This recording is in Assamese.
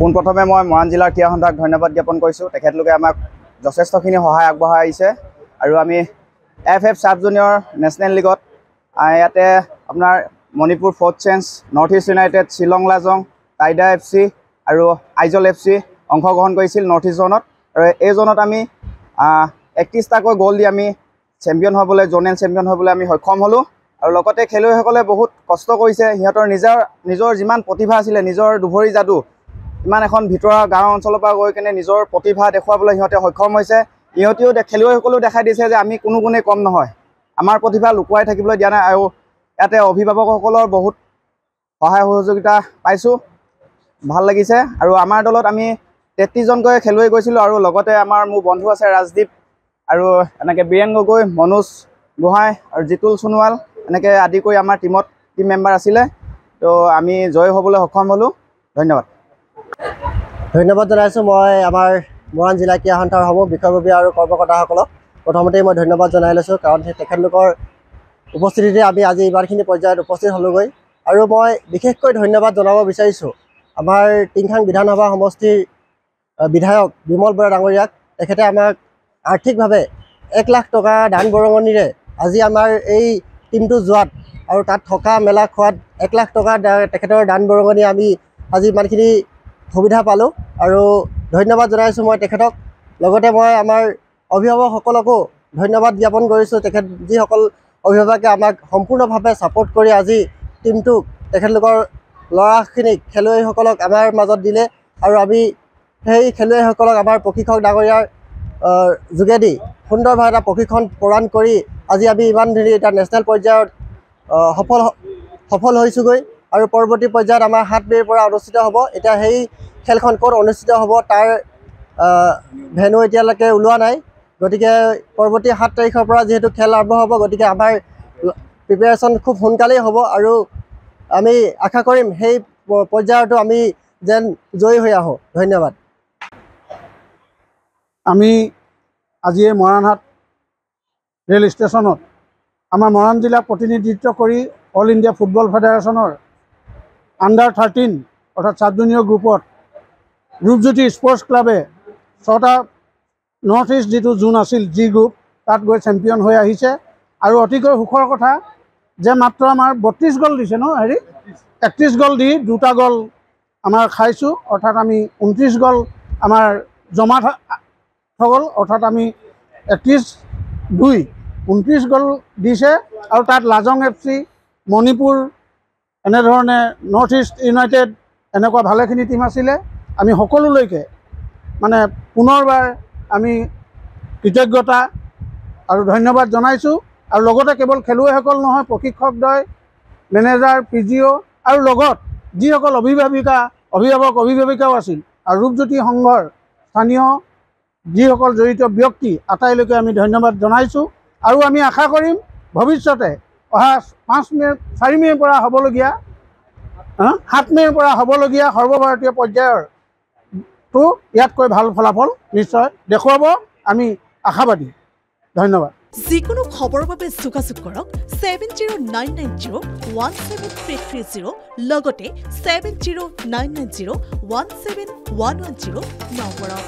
পোনপ্ৰথমে মই মৰাণ জিলাৰ ক্ৰীড়া সন্থাক ধন্যবাদ জ্ঞাপন কৰিছোঁ। তেখেতলোকে আমাক যথেষ্টখিনি সহায় আগবঢ়াই আহিছে আৰু আমি FF সাব জুনিয়ৰ নেশ্যনেল লীগত ইয়াতে আপোনাৰ Manipur fourth change, North East United, Shillong Lajong, টাইডা FC আৰু আইজল FC অংশগ্ৰহণ কৰিছিল নৰ্থ ইষ্ট জোনত। আৰু এই জোনত আমি 31টাকৈ গ'ল দি আমি চেম্পিয়ন হ'বলৈ, জ'নেল চেম্পিয়ন হ'বলৈ আমি সক্ষম হ'লোঁ। আৰু লগতে খেলুৱৈসকলে বহুত কষ্ট কৰিছে। সিহঁতৰ নিজৰ যিমান প্ৰতিভা আছিলে, নিজৰ দুভৰি যাদু, ইমান এখন ভিতৰুৱা গাঁও অঞ্চলৰ পৰা গৈ কিনে নিজৰ প্ৰতিভা দেখুৱাবলৈ সিহঁতে সক্ষম হৈছে। সিহঁতেও খেলুৱৈসকলেও দেখাই দিছে যে আমি কোনো গুণেই কম নহয়, আমাৰ প্ৰতিভা লুকুৱাই থাকিবলৈ দিয়া নাই। আৰু ইয়াতে অভিভাৱকসকলৰ বহুত সহায় সহযোগিতা পাইছোঁ, ভাল লাগিছে। আৰু আমাৰ দলত আমি 33জনকৈ খেলুৱৈ গৈছিলোঁ আৰু লগতে মোৰ বন্ধু আছে ৰাজদীপ আৰু এনেকৈ বীৰেন গগৈ, মনোজ গোহাঁই আৰু জিতুল সোণোৱাল, এনেকৈ আদি কৰি আমাৰ টিম মেম্বাৰ আছিলে। তো আমি জয় হ'বলৈ সক্ষম হ'লোঁ। ধন্যবাদ। ধন্যবাদ জনাইছোঁ মই আমাৰ মৰাণ জিলা ক্ৰীড়া সন্থাৰ সমূহ বিষয়ববীয়া আৰু কৰ্মকৰ্তাসকলক। প্ৰথমতেই মই ধন্যবাদ জনাই লৈছোঁ, কাৰণ তেখেতলোকৰ উপস্থিতিতে আমি আজি ইমানখিনি পৰ্যায়ত উপস্থিত হ'লোগৈ। আৰু মই বিশেষকৈ ধন্যবাদ জনাব বিচাৰিছোঁ আমাৰ টিংখাং বিধানসভা সমষ্টিৰ বিধায়ক বিমল বৰা ডাঙৰীয়াক। তেখেতে আমাক আৰ্থিকভাৱে 1 লাখ টকা দান বৰঙণিৰে আজি আমাৰ এই টিমটো যোৱাত আৰু তাত থকা মেলা খোৱাত 1 লাখ টকা তেখেতৰ দান বৰঙণি আমি আজি ইমানখিনি সুবিধা পালোঁ আৰু ধন্যবাদ জনাইছোঁ মই তেখেতক। লগতে মই আমাৰ অভিভাৱকসকলকো ধন্যবাদ জ্ঞাপন কৰিছোঁ, যিসকল অভিভাৱকে আমাক সম্পূৰ্ণভাৱে ছাপোৰ্ট কৰি আজি টিমটোক, তেখেতলোকৰ ল'ৰাখিনিক, খেলুৱৈসকলক আমাৰ মাজত দিলে। আৰু আমি সেই খেলুৱৈসকলক আমাৰ প্ৰশিক্ষক ডাঙৰীয়াৰ যোগেদি সুন্দৰভাৱে এটা প্ৰশিক্ষণ প্ৰদান কৰি আজি আমি ইমান ধুনীয়া এটা নেশ্যনেল পৰ্যায়ত সফল হৈছোঁগৈ। আৰু পৰৱৰ্তী পৰ্যায়ত আমাৰ 7 মে'ৰ পৰা অনুষ্ঠিত হ'ব। এতিয়া সেই খেলখন ক'ত অনুষ্ঠিত হ'ব তাৰ ভেন্যু এতিয়ালৈকে ওলোৱা নাই। গতিকে পৰৱৰ্তী 7 তাৰিখৰ পৰা যিহেতু খেল আৰম্ভ হ'ব, গতিকে আমাৰ প্ৰিপেৰেশ্যন খুব সোনকালেই হ'ব আৰু আমি আশা কৰিম সেই পৰ্যায়তো আমি যেন জয়ী হৈ আহোঁ। ধন্যবাদ। আমি আজি মৰাণহাট ৰেল ষ্টেচনত আমাৰ মৰাণ জিলাক প্ৰতিনিধিত্ব কৰি অল ইণ্ডিয়া ফুটবল ফেডাৰেশ্যনৰ আণ্ডাৰ-13 অৰ্থাৎ সাব জুনিয়ৰ গ্ৰুপত ৰূপজ্যোতি স্পৰ্টছ ক্লাবে 6টা নৰ্থ ইষ্ট যিটো জোন আছিল, জি গ্ৰুপ, তাত গৈ চেম্পিয়ন হৈ আহিছে। আৰু অতিকৈ সুখৰ কথা যে মাত্ৰ আমাৰ 32 গ'ল দিছে ন, 31 গ'ল দি 2টা গ'ল আমাৰ খাইছোঁ, অৰ্থাৎ আমি 29 গ'ল আমাৰ জমা গ'ল, অৰ্থাৎ আমি 31-2 গ'ল দিছে। আৰু তাত লাজং FC, মণিপুৰ, এনেধৰণে নৰ্থ ইষ্ট ইউনাইটেড, এনেকুৱা ভালেখিনি টিম আছিলে। আমি সকলোলৈকে মানে পুনৰবাৰ আমি কৃতজ্ঞতা আৰু ধন্যবাদ জনাইছোঁ। আৰু লগতে কেৱল খেলুৱৈসকল নহয়, প্ৰশিক্ষকদ্বয়, মেনেজাৰ, PGO আৰু লগত যিসকল অভিভাৱিকাও আছিল আৰু ৰূপজ্যোতি সংঘৰ স্থানীয় যিসকল জড়িত ব্যক্তি, আটাইলৈকে আমি ধন্যবাদ জনাইছোঁ। আৰু আমি আশা কৰিম ভৱিষ্যতে অহা 4 মে'ৰ পৰা হ'বলগীয়া 7 মে'ৰ পৰা হ'বলগীয়া সৰ্বভাৰতীয় পৰ্যায়ৰটো ইয়াতকৈ ভাল ফলাফল নিশ্চয় দেখুৱাব, আমি আশাবাদী। ধন্যবাদ। যিকোনো খবৰৰ বাবে যোগাযোগ কৰক 7099017330 লগতে 7099017110 নম্বৰত।